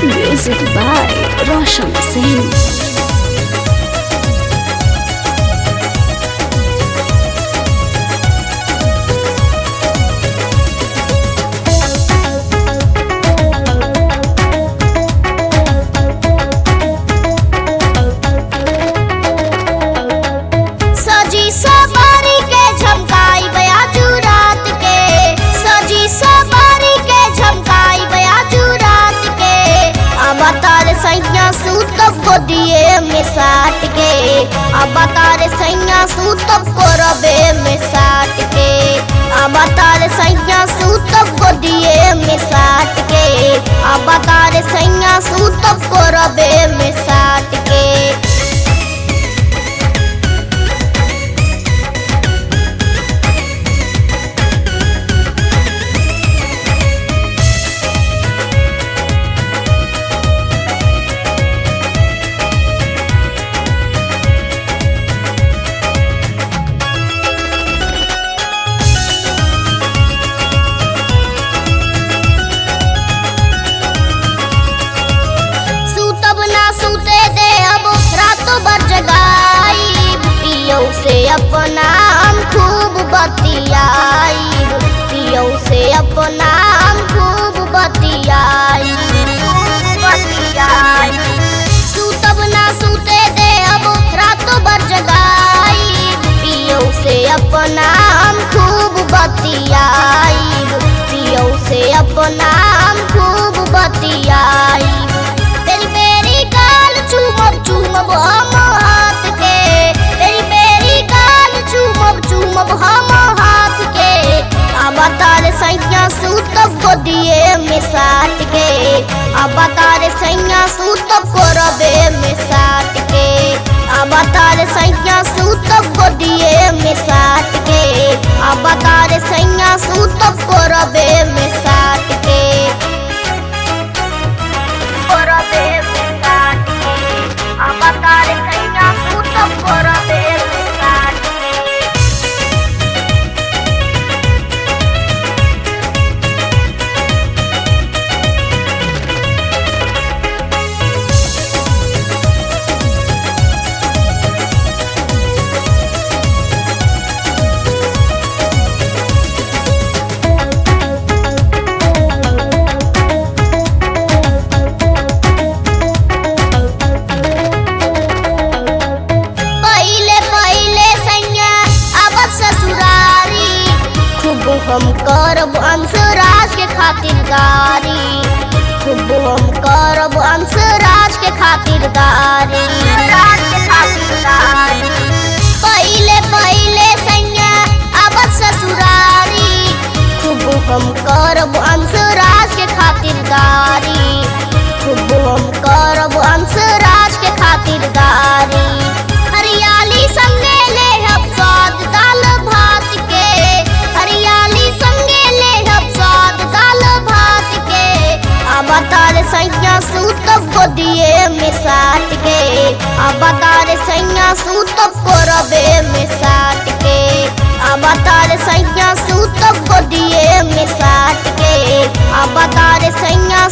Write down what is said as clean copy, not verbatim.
Music by Roshan Singh. गोदिए में साट के अब तारे सैया सूतब कोरबे में साट के अब तारे सैया सूतब गोदिए में साट के अब तारे सैया सूतब कोरबे में साट के। से अपना हम खूब बतियाई पियो से अपना हम खूब बतियाई सूतब ना सूते दे अब रातों भर जगाई पियो से अपना हम खूब बतियाई पियो से अपना हम खूब बतियाई तेरी मेरी गाल चूमब चूमब हम हाथ के चूमब हम हाथ के अब तारे सैया सूतब गोदिए में साट के अब तारे सैया सूतब कोरबे में साट के अब तारे सैया सूतब गोदिए में साट के अब तारे सैया सूतब कोरबे में साट के कोरबे में साट के अब तारे सैया सूतब कोरबे में साट के। हम करब अंशराज के खातिरदारी खूब हम करब अंशराज के खातिरदारी पहले पहले सैया अब ससुरारी खूब हम करब अंशराज के खातिरदारी खूब हम करब अंशराज के खातिरदारी हरियाली संगे ले हम स्वाद दाल भात के हरियाली संगे ले हम स्वाद दाल भात के अब तारे सैया सूतब गोदिए में साट के अब तारे सैया सूतब कोरबे में साट के अब तारे सैया सूतब गोदिए में साट के अब तारे सैया